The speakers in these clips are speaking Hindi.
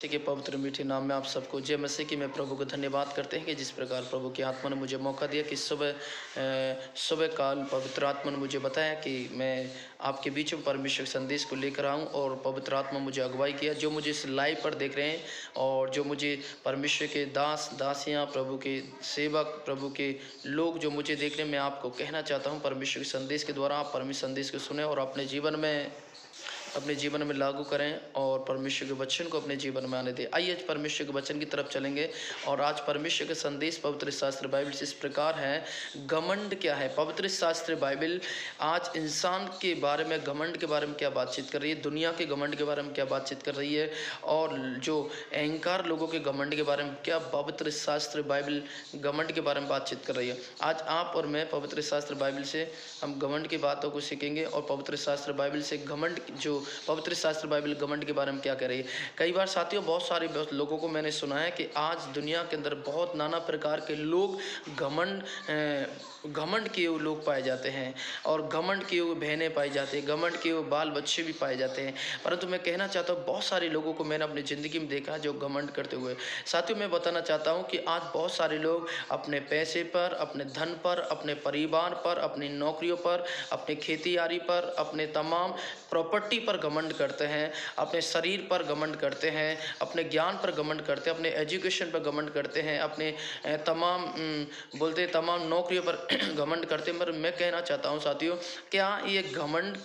के पवित्र मीठे नाम में आप सबको जय मसीह की। मैं प्रभु को धन्यवाद करते हैं कि जिस प्रकार प्रभु की आत्मा ने मुझे मौका दिया कि सुबह काल पवित्र आत्मा ने मुझे बताया कि मैं आपके बीच में परमेश्वर के संदेश को लेकर आऊं, और पवित्र आत्मा मुझे अगुवाई किया। जो मुझे इस लाइव पर देख रहे हैं और जो मुझे परमेश्वर के दास दासियाँ, प्रभु के सेवक, प्रभु के लोग जो मुझे देख रहे हैं, मैं आपको कहना चाहता हूँ परमेश्वर के संदेश के द्वारा आप परमेश्वर संदेश को सुने और अपने जीवन में लागू करें और परमेश्वर के वचन को अपने जीवन में आने दें। आइए आज परमेश्वर के वचन की तरफ चलेंगे। और आज परमेश्वर के संदेश पवित्र शास्त्र बाइबल से इस प्रकार है, घमंड क्या है। पवित्र शास्त्र बाइबल आज इंसान के बारे में, घमंड के बारे में क्या बातचीत कर रही है, दुनिया के घमंड के बारे में क्या बातचीत कर रही है, और जो अहंकार लोगों के घमंड के बारे में क्या पवित्र शास्त्र बाइबल घमंड के बारे में बातचीत कर रही है। आज आप और मैं पवित्र शास्त्र बाइबल से हम घमंड की बातों को सीखेंगे और पवित्र शास्त्र बाइबल से घमंड, जो पवित्र शास्त्र बाइबल घमंड के बारे में क्या कह रही है। कई बार साथियों, बहुत सारे लोगों को मैंने सुना है कि आज दुनिया के अंदर बहुत नाना प्रकार के लोग घमंड किए हुए लोग पाए जाते हैं, और घमंड किए हुए बहनें पाई जाती हैं, घमंड किए हुए बाल बच्चे भी पाए जाते हैं। परंतु मैं कहना चाहता हूँ, बहुत सारे लोगों को मैंने अपनी ज़िंदगी में देखा जो घमंड करते हुए। साथियों, मैं बताना चाहता हूँ कि आज बहुत सारे लोग अपने पैसे पर, अपने धन पर, अपने परिवार पर, अपनी नौकरियों पर, अपनी खेतीबाड़ी पर, अपने तमाम प्रॉपर्टी पर घमंड करते हैं, अपने शरीर पर घमंड करते हैं, अपने ज्ञान पर घमंड करते हैं, अपने एजुकेशन पर घमंड करते हैं, अपने तमाम नौकरियों पर घमंड करते हैं। पर मैं कहना चाहता हूं साथियों, क्या ये घमंड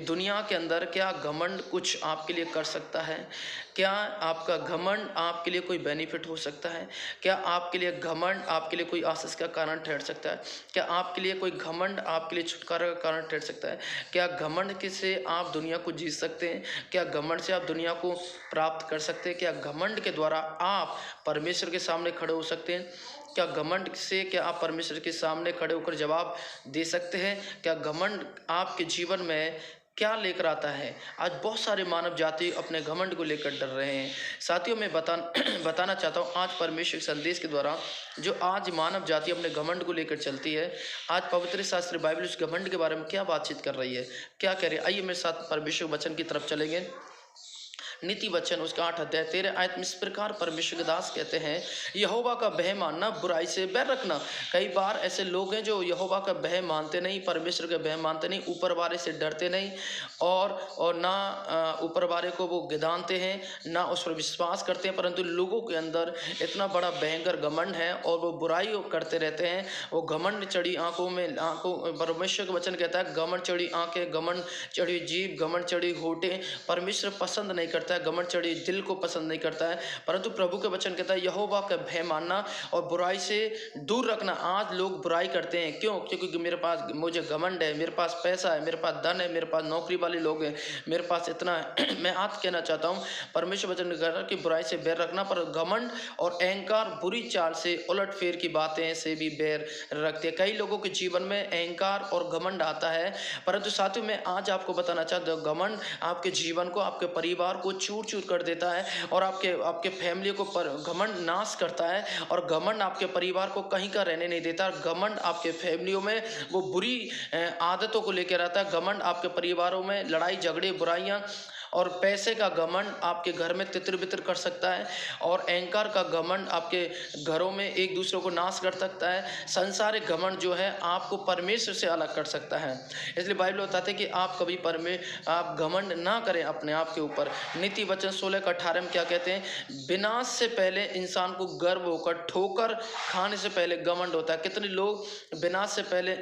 दुनिया के अंदर, क्या घमंड कुछ आपके लिए कर सकता है? क्या आपका घमंड आपके लिए कोई बेनिफिट हो सकता है? क्या आपके लिए घमंड आपके लिए कोई आशीष का कारण ठहर सकता है? क्या आपके लिए कोई घमंड आपके लिए छुटकारा का कारण ठहर सकता है? क्या घमंड से आप दुनिया को जीत सकते हैं? क्या घमंड से आप दुनिया को प्राप्त कर सकते हैं? क्या घमंड के द्वारा आप परमेश्वर के सामने खड़े हो सकते हैं? क्या घमंड से क्या आप परमेश्वर के सामने खड़े होकर जवाब दे सकते हैं? क्या घमंड आपके जीवन में क्या लेकर आता है? आज बहुत सारे मानव जाति अपने घमंड को लेकर डर रहे हैं। साथियों, मैं बताना चाहता हूँ, आज परमेश्वर संदेश के द्वारा जो आज मानव जाति अपने घमंड को लेकर चलती है, आज पवित्र शास्त्र बाइबल उस घमंड के बारे में क्या बातचीत कर रही है, क्या कह रही है। आइए मेरे साथ परमेश्वर वचन की तरफ चलेंगे। नीति वचन उसका 8 अध्याय 13 आयत में इस प्रकार परमेश्वर के दास कहते हैं, यहोवा का भय मानना, बुराई से बैर रखना। कई बार ऐसे लोग हैं जो यहोवा का भय मानते नहीं, परमेश्वर का भय मानते नहीं, ऊपर वाले से डरते नहीं, और ना ऊपर वाले को वो गिदानते हैं, ना उस पर विश्वास करते हैं। परंतु लोगों के अंदर इतना बड़ा भयंकर घमंड है और वो बुराई करते रहते हैं। वो घमंड चढ़ी आंखों, परमेश्वर का वचन कहता है, घमंड चढ़ी आंखें, घमंड चढ़ी जीभ, घमंड चढ़ी होठें परमेश्वर पसंद नहीं करता है, घमंड चढ़ी दिल को पसंद नहीं करता है। परंतु प्रभु के वचन कहता है, यहोवा का भय मानना और बुराई से दूर रखना। आज लोग बुराई करते हैं, क्यों? क्योंकि मेरे पास, मुझे घमंड है, मेरे पास पैसा है, मेरे पास धन है, मेरे पास नौकरी वाले लोग हैं, मेरे पास इतना है। मैं आज कहना चाहता हूँ, परमेश्वर वचन कह रहा है कि बुराई से बैर रखना, पर घमंड और अहंकार बुरी चाल से, उलट फेर की बातें से भी बैर रखते हैं। कई लोगों के जीवन में अहंकार और घमंड आता है। परंतु साथियों, मैं आज आपको बताना चाहता हूँ, घमंड आपके जीवन को, आपके परिवार को चूर चूर कर देता है, और आपके फैमिली को घमंड नाश करता है, और घमंड आपके परिवार को कहीं का रहने नहीं देता। घमंड आपके फैमिलियों में वो बुरी आदतों को लेकर आता है। घमंड आपके परिवारों में लड़ाई झगड़े, बुराइयां और पैसे का घमंड आपके घर में तितर बितर कर सकता है, और अहंकार का घमंड आपके घरों में एक दूसरे को नाश कर सकता है। संसारिक घमंड जो है आपको परमेश्वर से अलग कर सकता है। इसलिए बाइबल बताते हैं कि आप कभी आप घमंड ना करें अपने आप के ऊपर। नीति वचन 16 का 18 में क्या कहते हैं, विनाश से पहले इंसान को गर्व होकर, ठोकर खाने से पहले घमंड होता है। कितने लोग विनाश से पहले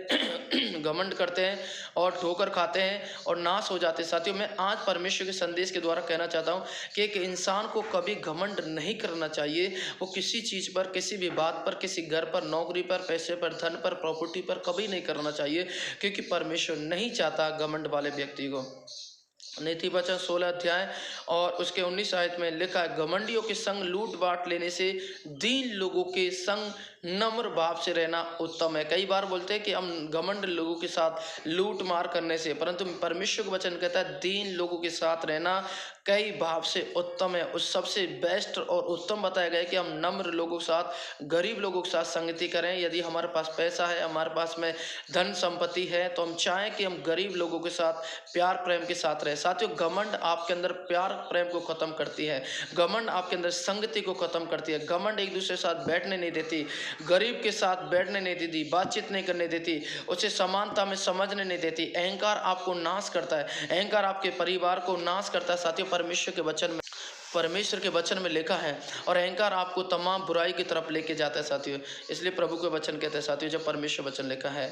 घमंड करते हैं और ठोकर खाते हैं और नाश हो जाते हैं। साथियों, मैं आज परमेश्वर के संदेश के द्वारा कहना चाहता हूं कि एक इंसान को कभी घमंड नहीं करना चाहिए। वो किसी चीज पर, किसी भी बात पर, किसी घर पर, नौकरी पर, पैसे पर, धन पर, प्रॉपर्टी पर कभी नहीं करना चाहिए, क्योंकि परमेश्वर नहीं चाहता घमंड वाले व्यक्ति को। नीति वचन 16 अध्याय और उसके 19 आयत में लिखा है, घमंडियों के संग लूट बांट लेने से दीन लोगों के संग नम्र भाव से रहना उत्तम है। कई बार बोलते हैं कि हम घमंड लोगों के साथ लूट मार करने से, परंतु परमेश्वर का वचन कहता है दीन लोगों के साथ रहना कई भाव से उत्तम है। उस सबसे बेस्ट और उत्तम बताया गया है कि हम नम्र लोगों के साथ, गरीब लोगों के साथ संगति करें। यदि हमारे पास पैसा है, हमारे पास में धन संपत्ति है, तो हम चाहें कि हम गरीब लोगों के साथ प्यार प्रेम के साथ रह साथियों, घमंड आपके अंदर प्यार प्रेम को खत्म करती है, घमंड आपके अंदर संगति को खत्म करती है, घमंड एक दूसरे के साथ बैठने नहीं देती, गरीब के साथ बैठने नहीं देती, बातचीत नहीं करने देती, उसे समानता में समझने नहीं देती। अहंकार आपको नाश करता है, अहंकार आपके परिवार को नाश करता है। साथियों, परमेश्वर के वचन में लिखा है, और अहंकार आपको तमाम बुराई की तरफ लेके जाता है साथियों। इसलिए प्रभु के वचन कहते हैं साथियों, जब परमेश्वर वचन लिखा है,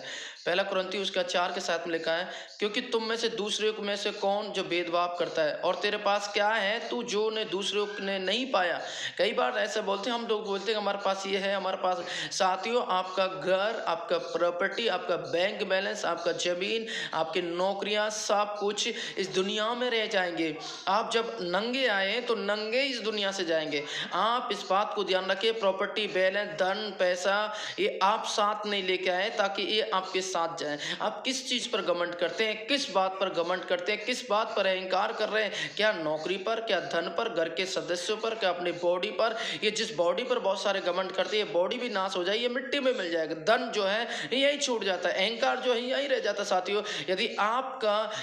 1 कुरिन्थियों उसका 4 के 7 में लिखा है, क्योंकि तुम में से दूसरे में से कौन जो भेदभाव करता है, और तेरे पास क्या है तू जो ने दूसरों ने नहीं पाया। कई बार ऐसे बोलते हैं, हम लोग बोलते हैं हमारे पास ये है, हमारे पास। साथियों, आपका घर, आपका प्रॉपर्टी, आपका बैंक बैलेंस, आपका जमीन, आपकी नौकरियां, सब कुछ इस दुनिया में रह जाएंगे। आप जब नंगे आए तो नंगे इस दुनिया से जाएंगे। आप इस बात को ध्यान रखिए, प्रॉपर्टी, बैलेंस, धन, पैसा, ये आप साथ नहीं लेके आए ताकि ये आपके साथ जाए। आप किस चीज पर घमंड करते हैं, किस बात पर घमंड करते हैं, किस बात पर अहंकार कर रहे हैं? क्या नौकरी पर, क्या धन पर, घर के सदस्यों पर, क्या अपनी बॉडी पर? ये जिस बॉडी पर बहुत सारे घमंड करते हैं, बॉडी भी नाश हो जाए, ये मिट्टी में मिल जाएगा। धन जो है यही छूट जाता है, अहंकार जो है यही रह जाता है। साथियों,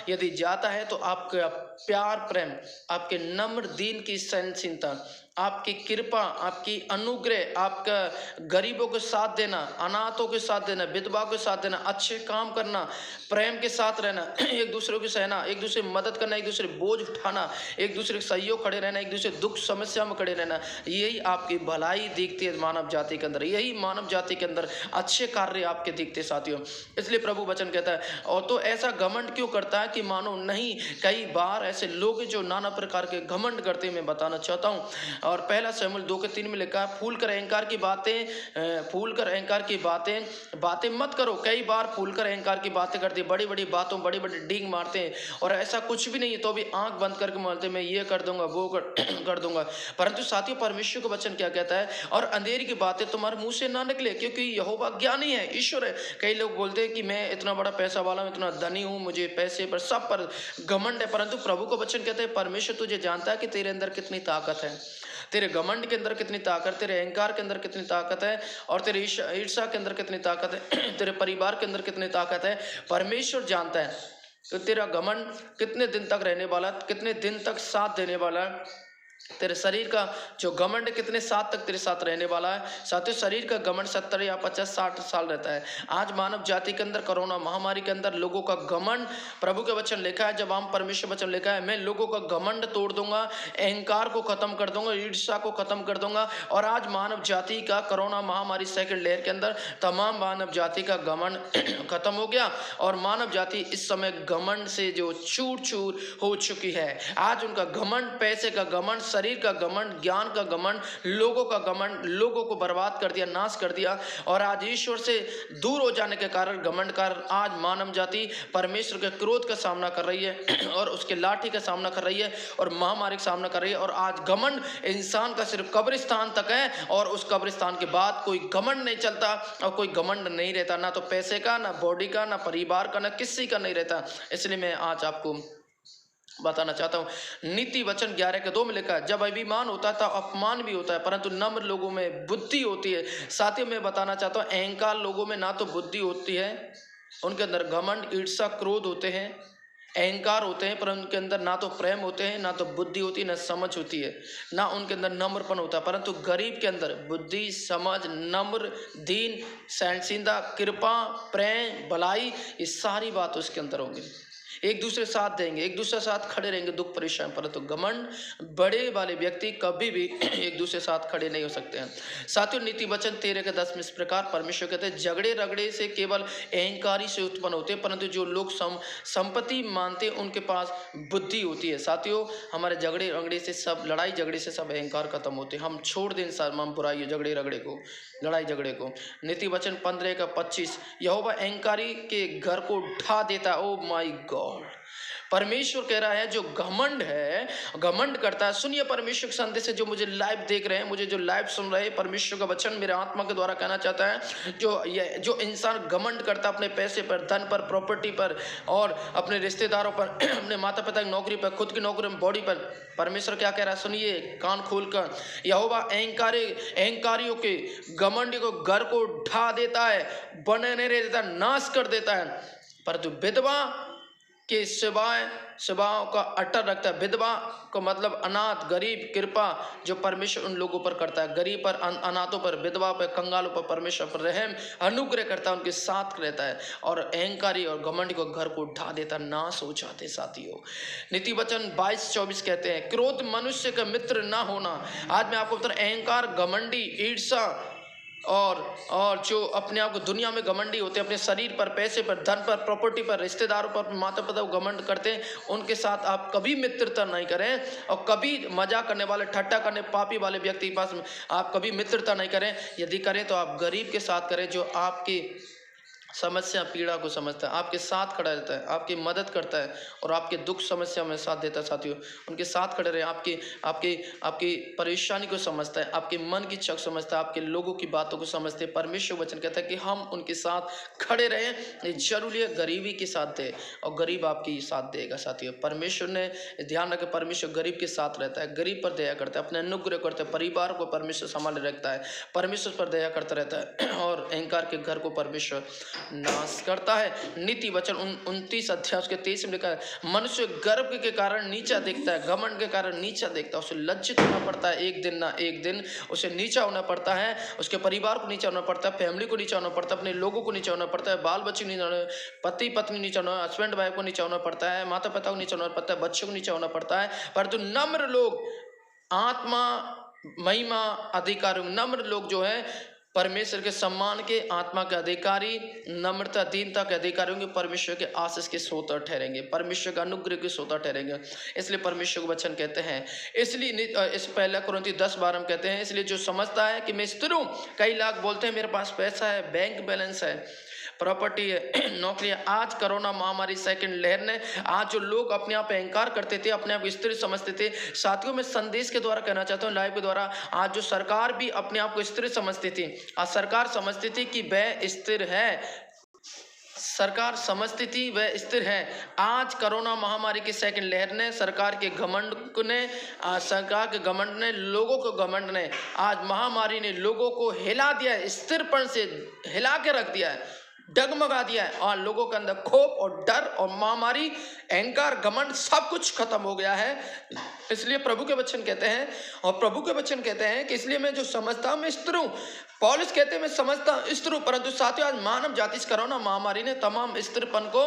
यदि जाता है तो आपका प्यार प्रेम, आपके नम्र दीन की सहनशीलता, आपकी कृपा, आपकी अनुग्रह, आपका गरीबों के साथ देना, अनाथों के साथ देना, विधवा के साथ देना, अच्छे काम करना, प्रेम के साथ रहना, एक दूसरे को सहना, एक दूसरे की मदद करना, एक दूसरे बोझ उठाना, एक दूसरे के सहयोग खड़े रहना, एक दूसरे दुख समस्या में खड़े रहना, यही आपकी भलाई दिखती है मानव जाति के अंदर। यही मानव जाति के अंदर अच्छे कार्य आपके दिखते साथियों। इसलिए प्रभु वचन कहता है, और तो ऐसा घमंड क्यों करता है कि मानो नहीं। कई बार ऐसे लोग जो नाना प्रकार के घमंड करते हैं, मैं बताना चाहता हूँ। और 1 शमूएल 2:3 में लिखा है, फूल कर अहंकार की बातें मत करो। कई बार फूल कर अहंकार की बातें करते, बड़ी बड़ी बातों, बड़ी बड़ी डींग मारते हैं, और ऐसा कुछ भी नहीं है तो भी आंख बंद करके बोलते मैं ये कर दूंगा, वो कर दूंगा। परंतु साथियों, परमेश्वर का वचन क्या कहता है, और अंधेरी की बातें तुम्हारे मुंह से ना निकले, क्योंकि यहोवा ज्ञानी है, ईश्वर है। कई लोग बोलते हैं कि मैं इतना बड़ा पैसा वाला हूं, इतना धनी हूं, मुझे पैसे पर, सब पर घमंड है। परंतु प्रभु का वचन कहते हैं, परमेश्वर तुझे जानता है कि तेरे अंदर कितनी ताकत है, तेरे घमंड के अंदर कितनी ताकत, तेरे अहंकार के अंदर कितनी ताकत है, और तेरे ईर्ष्या के अंदर कितनी ताकत है, तेरे परिवार के अंदर कितनी ताकत है। परमेश्वर जानता है कि तेरा घमंड कितने दिन तक रहने वाला, कितने दिन तक साथ देने वाला है। तेरे शरीर का जो घमंड कितने साथ तक तेरे साथ रहने वाला है। साथियों, शरीर का घमंड 70 या 50, 60 साल रहता है। आज मानव जाति के अंदर, कोरोना महामारी के अंदर लोगों का घमंड, प्रभु के वचन लिखा है, जब हम परमेश्वर वचन लिखा है, मैं लोगों का घमंड तोड़ दूंगा, अहंकार को खत्म कर दूंगा, ईर्ष्या को खत्म कर दूंगा। और आज मानव जाति का कोरोना महामारी सेकंड लहर के अंदर तमाम मानव जाति का घमंड खत्म हो गया, और मानव जाति इस समय घमंड से जो चूर चूर हो चुकी है। आज उनका घमंड, पैसे का घमंड, शरीर का घमंड, ज्ञान का घमंड, लोगों का घमंड, लोगों को बर्बाद कर दिया, नाश कर दिया। और आज ईश्वर से दूर हो जाने के कारण, घमंड कारण आज मानव जाति परमेश्वर के क्रोध का सामना कर रही है, और उसके लाठी का सामना कर रही है, और महामारी का सामना कर रही है। और आज घमंड इंसान का सिर्फ कब्रिस्तान तक है, और उस कब्रिस्तान के बाद कोई घमंड नहीं चलता, और कोई घमंड नहीं रहता, ना तो पैसे का, ना बॉडी का, ना परिवार का, ना किसी का नहीं रहता। इसलिए मैं आज आपको बताना चाहता हूं, नीति वचन 11:2 में लिखा है, जब अभिमान होता है तो अपमान भी होता है, परंतु नम्र लोगों में बुद्धि होती है। साथियों, मैं बताना चाहता हूं, अहंकार लोगों में ना तो बुद्धि होती है, उनके अंदर घमंड, ईर्ष्या, क्रोध होते हैं, अहंकार होते हैं, पर उनके अंदर ना तो प्रेम होते हैं, ना तो बुद्धि होती है, ना समझ होती है, ना उनके अंदर नम्रपन होता है। परंतु गरीब के अंदर बुद्धि, समझ, नम्र, दीन, सहनशीलता, कृपा, प्रेम, भलाई, ये सारी बात उसके अंदर होंगी। एक दूसरे साथ देंगे, एक दूसरे साथ खड़े रहेंगे दुख परेशान। परंतु घमंड बड़े वाले व्यक्ति कभी भी एक दूसरे साथ खड़े नहीं हो सकते हैं। साथियों, नीति वचन 13:10 में इस प्रकार परमेश्वर कहते हैं, झगड़े रगड़े से केवल अहंकारी से उत्पन्न होते हैं, परंतु जो लोग संपत्ति मानते हैं उनके पास बुद्धि होती है। साथियों, हमारे झगड़े रगड़े से, सब लड़ाई झगड़े से सब अहंकार खत्म होते हैं। हम छोड़ दें हम बुराई, झगड़े रगड़े को, लड़ाई झगड़े को। नीति वचन 15:25, यहोवा अहंकारी के घर को ढा देता। ओ माय गॉड, परमेश्वर कह रहा है, जो घमंड है, घमंड करता है। सुनिए परमेश्वर के संदेश से, जो मुझे लाइव देख रहे हैं, मुझे जो लाइव सुन रहे हैं, परमेश्वर का वचन मेरे आत्मा के द्वारा कहना चाहता है, जो इंसान घमंड करता है अपने पैसे पर, धन पर, प्रॉपर्टी पर, और अपने रिश्तेदारों पर, अपने माता पिता की नौकरी पर, खुद की नौकरी में, बॉडी पर, परमेश्वर क्या कह रहा है? सुनिए कान खोलकर, यहोवा अहंकारियों के, घमंडी को घर को ढा देता है, बने नहीं देता, नाश कर देता है। परंतु विधवा कि सेवाओं का अट्टर रखता है। विधवा को मतलब अनाथ, गरीब, कृपा जो परमेश्वर उन लोगों पर करता है, गरीब पर, अनाथों पर, विधवा पर, कंगालों पर परमेश्वर पर रहम अनुग्रह करता है, उनके साथ रहता है। और अहंकारी और घमंड को घर को ढा देता, नाश हो जाते साथियों। नीति वचन 22-24 कहते हैं, क्रोध मनुष्य का मित्र ना होना। आज मैं आपको बता रहा हूं, अहंकार, घमंडी, ईर्ष्या और जो अपने आप को दुनिया में घमंडी होते हैं, अपने शरीर पर, पैसे पर, धन पर, प्रॉपर्टी पर, रिश्तेदारों पर, माता पिता को घमंड करते हैं, उनके साथ आप कभी मित्रता नहीं करें। और कभी मजाक करने वाले, ठट्टा करने, पापी वाले व्यक्ति के पास आप कभी मित्रता नहीं करें। यदि करें तो आप गरीब के साथ करें, जो आपकी समस्या पीड़ा को समझता है, आपके साथ खड़ा रहता है, आपकी मदद करता है और आपके दुख समस्या में साथ देता है। साथियों, उनके साथ खड़े रहे, आपकी आपकी आपकी परेशानी को समझता है, आपके मन की चक समझता है, आपके लोगों की बातों को समझते हैं। परमेश्वर वचन कहता है कि हम उनके साथ खड़े रहें। ये जरूरी है, गरीबी के साथ दे और गरीब आपकी साथ देगा। साथियों, परमेश्वर ने ध्यान रखें, परमेश्वर गरीब के साथ रहता है, गरीब पर दया करता है, अपने अनुग्रह करता है, परिवार को परमेश्वर संभाले रखता है, परमेश्वर पर दया करता रहता है और अहंकार के घर को परमेश्वर नाश करता है। नीति वचन 29 अध्याय के 23 में लिखा है, मनुष्य गर्व के कारण नीचा देखता है, घमंड के कारण नीचा देखता है, उसे लज्जित होना पड़ता है। एक दिन ना एक दिन उसे नीचा होना पड़ता है, उसके परिवार को नीचा होना पड़ता है, फैमिली को नीचा होना पड़ता है, अपने लोगों को नीचा होना पड़ता है, बाल बच्चे नीचा होना, पति पत्नी नीचा होना, हस्बैंड वाइफ को नीचा होना पड़ता है, माता पिता को नीचा होना पड़ता है, बच्चों को नीचा होना पड़ता है। परंतु नम्र लोग, आत्मा, महिमा, अधिकारी, नम्र लोग जो है परमेश्वर के सम्मान के, आत्मा के अधिकारी, नम्रता, दीनता के अधिकारी होंगे, परमेश्वर के आशीष के सोता ठहरेंगे, परमेश्वर का अनुग्रह के सोता ठहरेंगे। इसलिए परमेश्वर को वचन कहते हैं, इसलिए इस 1 कुरिन्थी 10:12 में कहते हैं, इसलिए जो समझता है कि मैं स्थिर हूं, कई लाख बोलते हैं मेरे पास पैसा है, बैंक बैलेंस है, प्रॉपर्टी है, नौकरी है। आज कोरोना महामारी सेकंड लहर ने, आज जो लोग अपने आप अहंकार करते थे, अपने आप स्थिर समझते थे, साथियों में संदेश के द्वारा कहना चाहता हूँ, लाइव के द्वारा, आज जो सरकार भी अपने आप को स्थिर समझती थी, आज सरकार समझती थी कि वह स्थिर है, सरकार समझती थी वह स्थिर है। आज कोरोना महामारी की सेकंड लहर ने, सरकार के घमंड ने, सरकार के घमंड ने, लोगों के घमंड ने, आज महामारी ने लोगों को हिला दिया है, स्थिरपन से हिला के रख दिया है, डगमगा दिया है और लोगों के अंदर खोफ और डर और महामारी, अहंकार, घमंड सब कुछ खत्म हो गया है। इसलिए प्रभु के वचन कहते हैं, और प्रभु के वचन कहते हैं कि इसलिए मैं जो समझता हूं मैं स्थिर हूं। पौलुस कहते हैं मैं समझता हूं स्थिर हूं। परंतु साथियों, आज मानव जाति इस कोरोना महामारी ने तमाम स्थिरपन को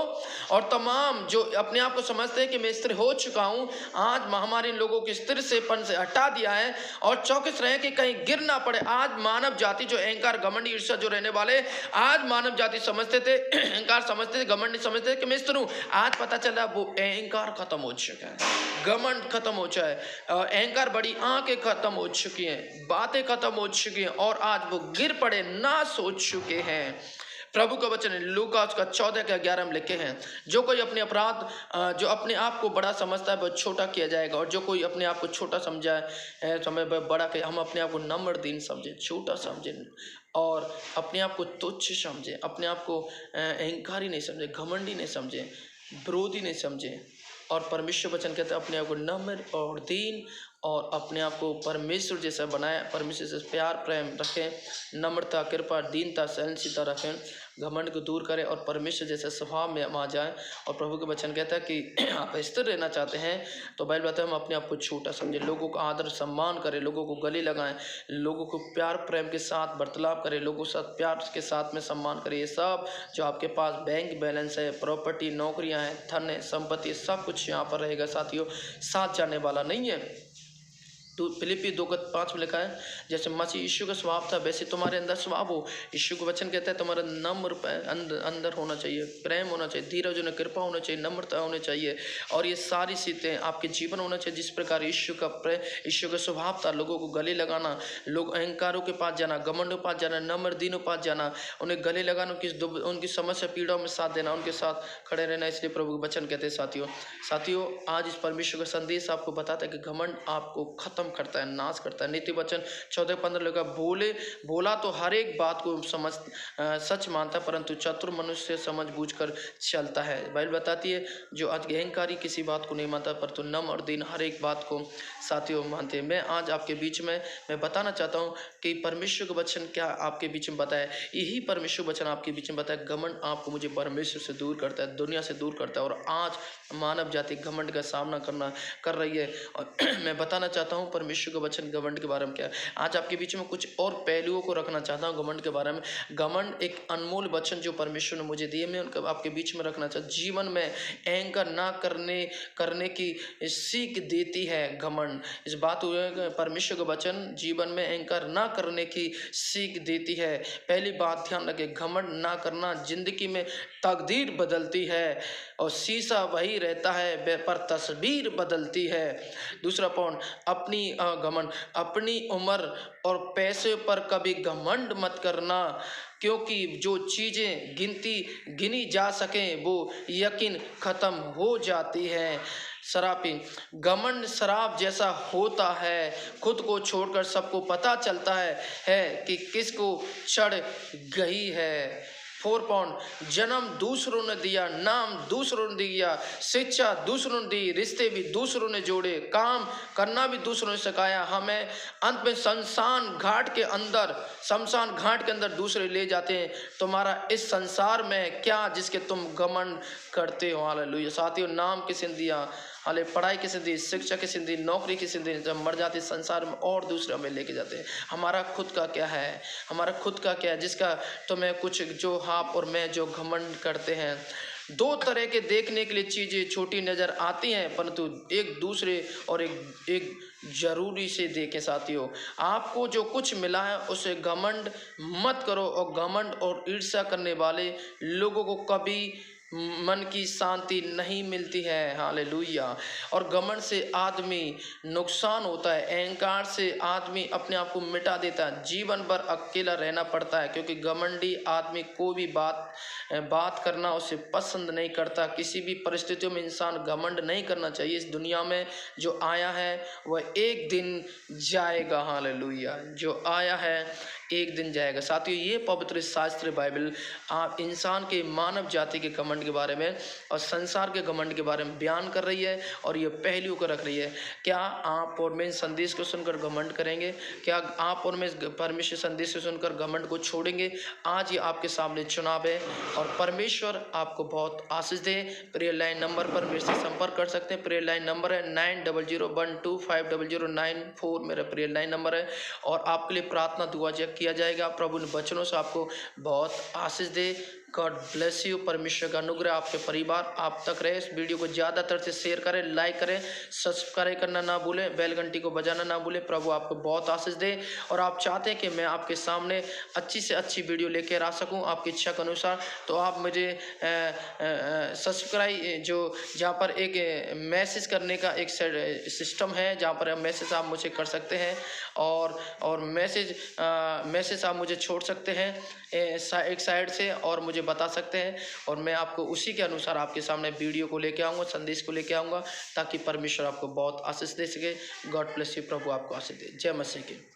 और तमाम जो अपने आप को समझते हैं कि मैं स्थिर हो चुका हूं, आज महामारी लोगों के स्थिर सेपन से हटा दिया है और चौकस रहे कि कहीं गिर ना पड़े। आज मानव जाति जो अहंकार, घमंड, ईर्ष्या जो रहने वाले, आज मानव जाति समझते थे, अहंकार समझते थे, घमंड समझते थे कि मैं स्थिर हूं। आज पता चला वो अहंकार खत्म हो चुका है, घमंड खत्म हो चुका है, अहंकार, बड़ी आंखें खत्म हो चुकी हैं, बातें खत्म हो चुकी हैं और आज वो गिर पड़े, नाश हो चुके हैं। प्रभु का वचन लूका उसका 14:11 में लिखे हैं, जो कोई अपने अपराध, जो अपने आप को बड़ा समझता है वह छोटा किया जाएगा, और जो कोई अपने आप को छोटा समझा है समय बड़ा किया। हम अपने आप को नम्र, दीन समझे, छोटा समझे और अपने आप को तुच्छ समझे, अपने आप को अहंकारी नहीं समझे, घमंडी नहीं समझे, विरोधी नहीं समझे। और परमेश्वर वचन कहते हैं अपने आप को नम्र और दीन और अपने आप को परमेश्वर जैसा बनाए, परमेश्वर से प्यार प्रेम रखें, नम्रता, कृपा, दीनता, सहनशीलता रखें, घमंड को दूर करें और परमेश्वर जैसे स्वभाव में आ जाएं। और प्रभु के वचन कहता है कि आप स्थिर रहना चाहते हैं तो बाइबल बताता है हम अपने आप को छोटा समझें, लोगों का आदर सम्मान करें, लोगों को गले लगाएं, लोगों को प्यार प्रेम के साथ बर्ताव करें, लोगों के साथ प्यार के साथ में सम्मान करें। ये सब जो आपके पास बैंक बैलेंस है, प्रॉपर्टी, नौकरियाँ हैं, धन है, संपत्ति, सब कुछ यहाँ पर रहेगा साथियों, साथ जाने वाला नहीं है। तो फिलिपी 2:5 में लिखा है, जैसे मसीह यीशु का स्वभाव था वैसे तुम्हारे अंदर स्वभाव हो। यीशु को वचन कहता है तुम्हारा नम्र अंदर होना चाहिए, प्रेम होना चाहिए, धीरज होना, कृपा होना चाहिए, नम्रता होनी चाहिए, और ये सारी चीज़ें आपके जीवन होना चाहिए जिस प्रकार यीशु का स्वभाव था। लोगों को गले लगाना, लोग अहंकारों के पास जाना, घमंडों के पास जाना, नम्र दीनों के पास जाना, उन्हें गले लगाना, उनकी समस्या पीड़ाओं में साथ देना, उनके साथ खड़े रहना। इसलिए प्रभु के वचन कहते हैं साथियों, आज इस परमेश्वर का संदेश आपको बताता है कि घमंड आपको खत्म भस्म करता है, नाश करता है। नीति वचन 14:15 लिखा, भोला तो हर एक बात को सच मानता है, परंतु चतुर मनुष्य समझ बूझ कर चलता है। बाइबल बताती है जो अहंकारी किसी बात को नहीं मानता, परंतु नम्र और दीन हर एक बात को साथियों मानते हैं। मैं आज आपके बीच में मैं बताना चाहता हूँ कि परमेश्वर का वचन क्या आपके बीच में बताया, यही परमेश्वर वचन आपके बीच में बताया। घमंड आपको मुझे परमेश्वर से दूर करता है, दुनिया से दूर करता है, और आज मानव जाति घमंड का सामना कर रही है। और मैं बताना चाहता हूँ परमेश्वर का वचन घमंड के बारे में क्या है। आज आपके बीच में कुछ और पहलुओं को रखना चाहता हूँ घमंड के बारे में। घमंड एक अनमोल वचन जो परमेश्वर ने मुझे दिए, मैं उनका आपके बीच में रखना चाहता हूँ। जीवन में अहंकार ना करने की सीख देती है घमंड। इस बात हुए परमेश्वर का वचन जीवन में अहंकार ना करने की सीख देती है। पहली बात ध्यान रखें, घमंड ना करना जिंदगी में तकदीर बदलती है, और शीशा वही रहता है पर तस्वीर बदलती है। दूसरा पॉइंट, घमंड अपनी उम्र और पैसे पर कभी घमंड मत करना, क्योंकि जो चीज़ें गिनी जा सकें वो यकीन ख़त्म हो जाती है। शराबी, घमंड शराब जैसा होता है, खुद को छोड़कर सबको पता चलता है कि किसको चढ़ गई है। 4 पॉइंट, जन्म दूसरों ने दिया, नाम दूसरों ने दिया, शिक्षा दूसरों ने दी, रिश्ते भी दूसरों ने जोड़े, काम करना भी दूसरों ने सिखाया। हमें अंत में शमशान घाट के अंदर दूसरे ले जाते हैं। तुम्हारा इस संसार में क्या जिसके तुम घमंड करते हो। हालेलुया। साथियों, नाम किसने दिया, हाले पढ़ाई किसने दी, शिक्षा किसने दी, नौकरी किसने दी, जब मर जाते संसार में और दूसरे हमें लेके जाते हैं। हमारा खुद का क्या है, हमारा खुद का क्या है जिसका तुम्हें कुछ जो आप और मैं जो घमंड करते हैं। 2 तरह के देखने के लिए चीज़ें छोटी नज़र आती हैं, परंतु एक दूसरे और एक जरूरी से देखें। साथियों, आपको जो कुछ मिला है उसे घमंड मत करो, और घमंड और ईर्ष्या करने वाले लोगों को कभी मन की शांति नहीं मिलती है। हालेलुया। और घमंड से आदमी नुकसान होता है, अहंकार से आदमी अपने आप को मिटा देता है, जीवन भर अकेला रहना पड़ता है, क्योंकि घमंडी आदमी कोई भी बात करना उसे पसंद नहीं करता। किसी भी परिस्थितियों में इंसान घमंड नहीं करना चाहिए। इस दुनिया में जो आया है वह एक दिन जाएगा। हालेलुया। जो आया है एक दिन जाएगा। साथियों, ये पवित्र शास्त्र बाइबल आप इंसान के मानव जाति के घमंड के बारे में और संसार के घमंड के बारे में बयान कर रही है, और ये पहलुओं को रख रही है। क्या आप और मैं संदेश को सुनकर घमंड करेंगे? क्या आप और मैं परमेश्वर संदेश को सुनकर घमंड को छोड़ेंगे? आज ये आपके सामने चुनाव है, और परमेश्वर आपको बहुत आशीष दे। प्रेयर लाइन नंबर पर मेरे से संपर्क कर सकते हैं। प्रेयर लाइन नंबर है 9001250094 मेरा प्रेयर लाइन नंबर है, और आपके लिए प्रार्थना दुआ किया जाएगा। प्रभु इन वचनों से आपको बहुत आशीष दे। God bless you. परमेश्वर का अनुग्रह आपके परिवार आप तक रहे। इस वीडियो को ज़्यादातर से शेयर करें, लाइक करें, सब्सक्राइब करना ना भूलें, बेल घंटी को बजाना ना भूलें। प्रभु आपको बहुत आशीष दे। और आप चाहते हैं कि मैं आपके सामने अच्छी से अच्छी वीडियो लेकर आ सकूं आपकी इच्छा के अनुसार, तो आप मुझे सब्सक्राइब जहाँ पर एक मैसेज करने का एक सिस्टम है, जहाँ पर मैसेज आप मुझे कर सकते हैं, और मैसेज आप मुझे छोड़ सकते हैं एक साइड से, और मुझे बता सकते हैं, और मैं आपको उसी के अनुसार आपके सामने वीडियो को लेके आऊँगा, संदेश को लेके आऊँगा, ताकि परमेश्वर आपको बहुत आशीष दे सके। God bless you. प्रभु आपको आशीष दे। जय मसीह की।